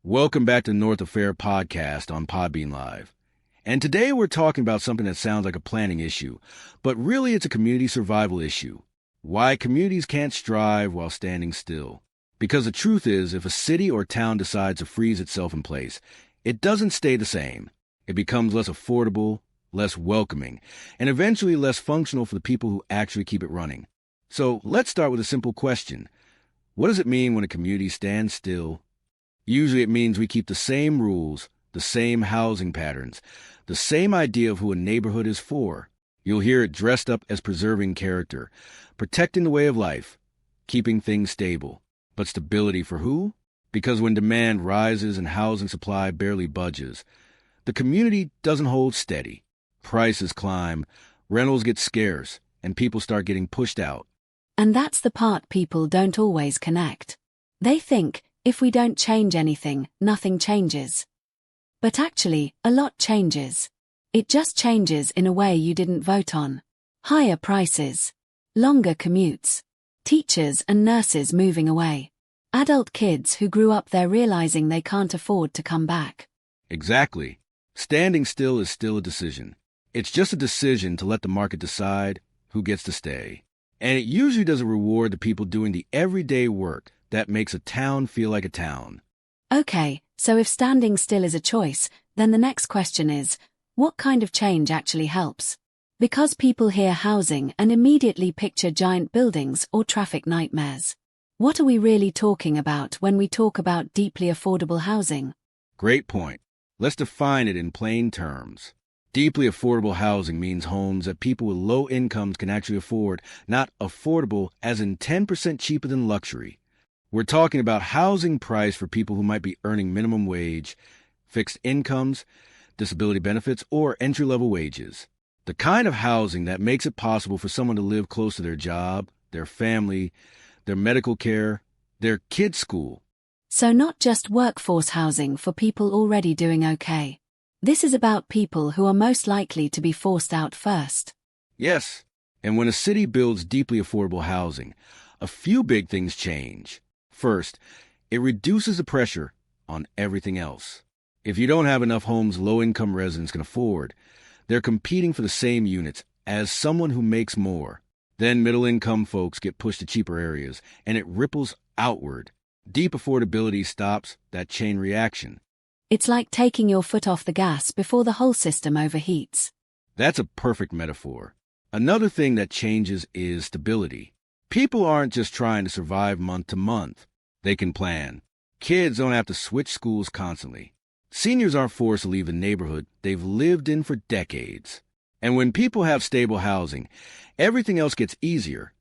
Welcome back to the North Affair podcast on Podbean Live. And today we're talking about something that sounds like a planning issue, but really it's a community survival issue. Why communities can't strive while standing still. Because the truth is, if a city or town decides to freeze itself in place, it doesn't stay the same. It becomes less affordable, less welcoming, and eventually less functional for the people who actually keep it running. So let's start with a simple question. What does it mean when a community stands still? Usually it means we keep the same rules, the same housing patterns, the same idea of who a neighborhood is for. You'll hear it dressed up as preserving character, protecting the way of life, keeping things stable. But stability for who? Because when demand rises and housing supply barely budges, the community doesn't hold steady. Prices climb, rentals get scarce, and people start getting pushed out. And that's the part people don't always connect. They think, if we don't change anything, nothing changes. But actually, a lot changes. It just changes in a way you didn't vote on. Higher prices. Longer commutes. Teachers and nurses moving away. Adult kids who grew up there realizing they can't afford to come back. Exactly. Standing still is still a decision. It's just a decision to let the market decide who gets to stay. And it usually doesn't reward the people doing the everyday work that makes a town feel like a town. Okay, so if standing still is a choice, then the next question is, what kind of change actually helps? Because people hear housing and immediately picture giant buildings or traffic nightmares. What are we really talking about when we talk about deeply affordable housing? Great point. Let's define it in plain terms. Deeply affordable housing means homes that people with low incomes can actually afford, not affordable as in 10% cheaper than luxury. We're talking about housing priced for people who might be earning minimum wage, fixed incomes, disability benefits, or entry-level wages. The kind of housing that makes it possible for someone to live close to their job, their family, their medical care, their kids' school. So not just workforce housing for people already doing okay. This is about people who are most likely to be forced out first. Yes, and when a city builds deeply affordable housing, a few big things change. First, it reduces the pressure on everything else. If you don't have enough homes low-income residents can afford, they're competing for the same units as someone who makes more. Then middle-income folks get pushed to cheaper areas, and it ripples outward. Deep affordability stops that chain reaction. It's like taking your foot off the gas before the whole system overheats. That's a perfect metaphor. Another thing that changes is stability. People aren't just trying to survive month to month. They can plan. Kids don't have to switch schools constantly. Seniors aren't forced to leave the neighborhood they've lived in for decades. And when people have stable housing, everything else gets easier.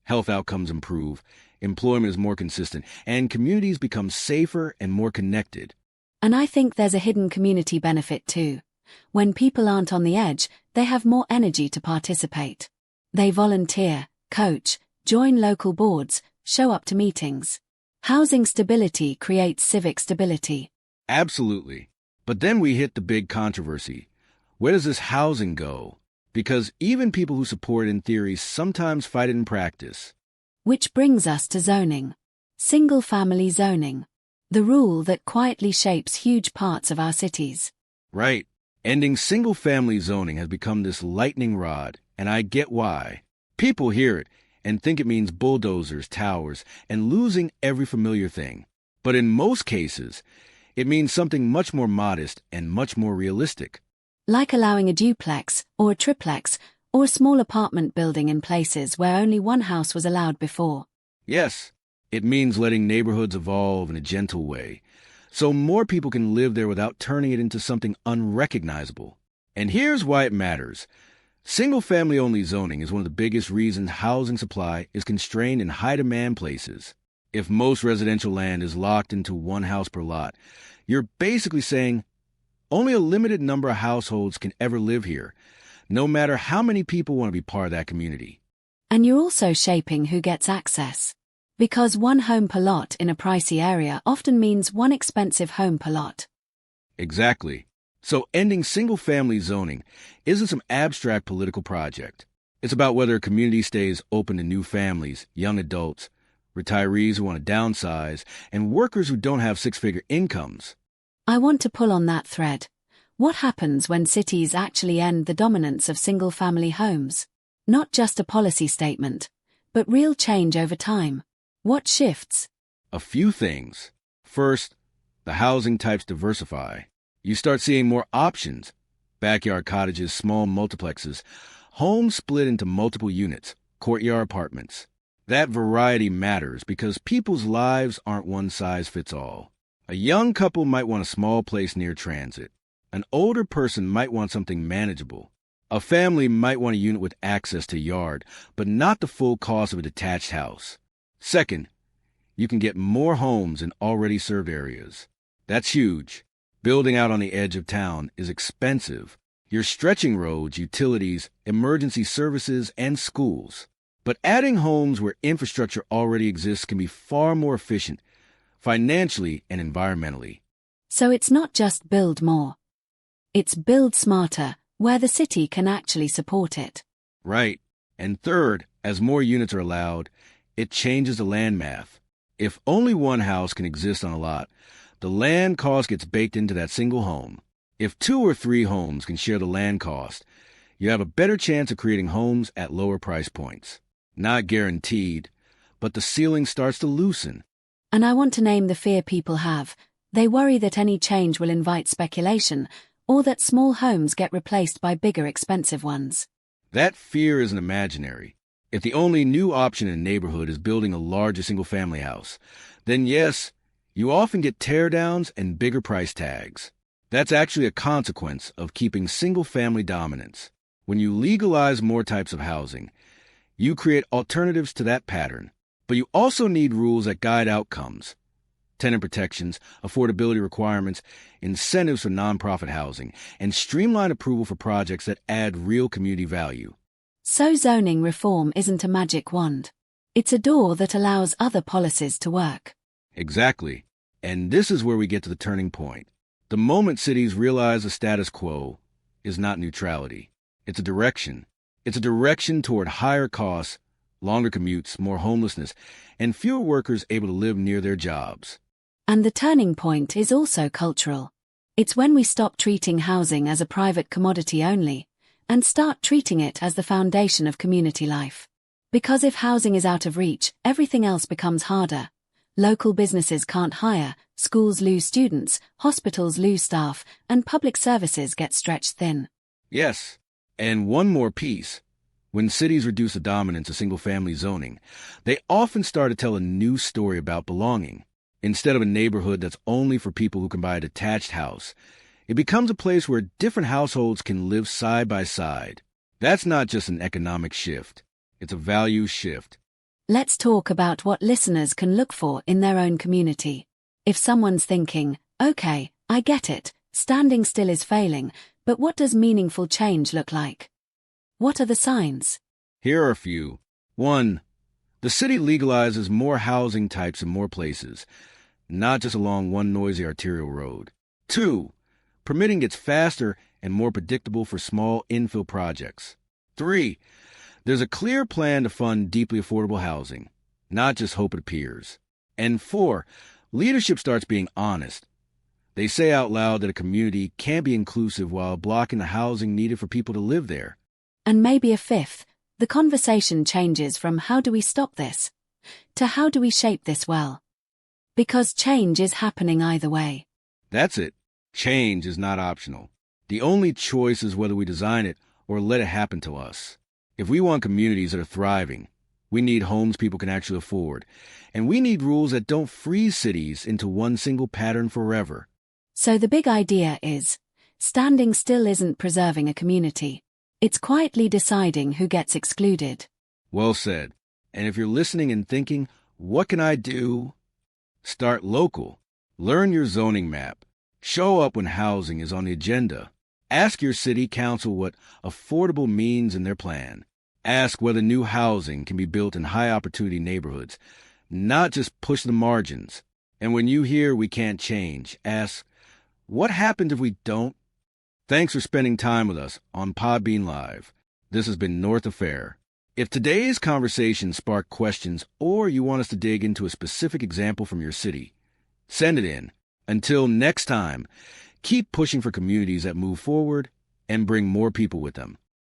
Health outcomes improve, employment is more consistent, and communities become safer and more connected. And I think there's a hidden community benefit too. When people aren't on the edge, they have more energy to participate. They volunteer, coach, join local boards, show up to meetings. Housing stability creates civic stability. Absolutely. But then we hit the big controversy. Where does this housing go? Because even people who support it in theory sometimes fight it in practice. Which brings us to zoning. Single-family zoning. The rule that quietly shapes huge parts of our cities. Right. Ending single-family zoning has become this lightning rod, and I get why. People hear it and think it means bulldozers, towers, and losing every familiar thing. But in most cases, it means something much more modest and much more realistic. Like allowing a duplex, or a triplex, or a small apartment building in places where only one house was allowed before. Yes. It means letting neighborhoods evolve in a gentle way, so more people can live there without turning it into something unrecognizable. And here's why it matters. Single-family-only zoning is one of the biggest reasons housing supply is constrained in high-demand places. If most residential land is locked into one house per lot, you're basically saying only a limited number of households can ever live here, no matter how many people want to be part of that community. And you're also shaping who gets access. Because one home per lot in a pricey area often means one expensive home per lot. Exactly. So ending single-family zoning isn't some abstract political project. It's about whether a community stays open to new families, young adults, retirees who want to downsize, and workers who don't have six-figure incomes. I want to pull on that thread. What happens when cities actually end the dominance of single-family homes? Not just a policy statement, but real change over time. What shifts? A few things. First, the housing types diversify. You start seeing more options. Backyard cottages, small multiplexes, homes split into multiple units, courtyard apartments. That variety matters because people's lives aren't one size fits all. A young couple might want a small place near transit. An older person might want something manageable. A family might want a unit with access to yard, but not the full cost of a detached house. Second, you can get more homes in already served areas. That's huge. Building out on the edge of town is expensive. You're stretching roads, utilities, emergency services, and schools. But adding homes where infrastructure already exists can be far more efficient, financially and environmentally. So it's not just build more. It's build smarter, where the city can actually support it. Right. And third, as more units are allowed, it changes the land math. If only one house can exist on a lot, the land cost gets baked into that single home. If 2 or 3 homes can share the land cost, you have a better chance of creating homes at lower price points. Not guaranteed, but the ceiling starts to loosen. And I want to name the fear people have. They worry that any change will invite speculation, or that small homes get replaced by bigger, expensive ones. That fear isn't imaginary. If the only new option in a neighborhood is building a larger single-family house, then yes, you often get teardowns and bigger price tags. That's actually a consequence of keeping single-family dominance. When you legalize more types of housing, you create alternatives to that pattern. But you also need rules that guide outcomes. Tenant protections, affordability requirements, incentives for nonprofit housing, and streamlined approval for projects that add real community value. So zoning reform isn't a magic wand. It's a door that allows other policies to work. Exactly. And this is where we get to the turning point. The moment cities realize the status quo is not neutrality. It's a direction. It's a direction toward higher costs, longer commutes, more homelessness, and fewer workers able to live near their jobs. And the turning point is also cultural. It's when we stop treating housing as a private commodity only, and start treating it as the foundation of community life. Because if housing is out of reach, everything else becomes harder. Local businesses can't hire, schools lose students, hospitals lose staff, and public services get stretched thin. Yes, and one more piece. When cities reduce the dominance of single-family zoning, they often start to tell a new story about belonging. Instead of a neighborhood that's only for people who can buy a detached house, it becomes a place where different households can live side by side. That's not just an economic shift. It's a value shift. Let's talk about what listeners can look for in their own community. If someone's thinking, okay, I get it, standing still is failing, but what does meaningful change look like? What are the signs? Here are a few. 1. The city legalizes more housing types in more places, not just along one noisy arterial road. 2. Permitting gets faster and more predictable for small infill projects. 3. There's a clear plan to fund deeply affordable housing, not just hope it appears. And 4. Leadership starts being honest. They say out loud that a community can't be inclusive while blocking the housing needed for people to live there. And maybe a 5th, the conversation changes from how do we stop this to how do we shape this well? Because change is happening either way. That's it. Change is not optional. The only choice is whether we design it or let it happen to us. If we want communities that are thriving, we need homes people can actually afford, and we need rules that don't freeze cities into one single pattern forever. So the big idea is, standing still isn't preserving a community. It's quietly deciding who gets excluded. Well said. And if you're listening and thinking, what can I do? Start local. Learn your zoning map. Show up when housing is on the agenda. Ask your city council what affordable means in their plan. Ask whether new housing can be built in high-opportunity neighborhoods, not just push the margins. And when you hear we can't change, ask, what happens if we don't? Thanks for spending time with us on Podbean Live. This has been North Affair. If today's conversation sparked questions or you want us to dig into a specific example from your city, send it in. Until next time, keep pushing for communities that move forward and bring more people with them.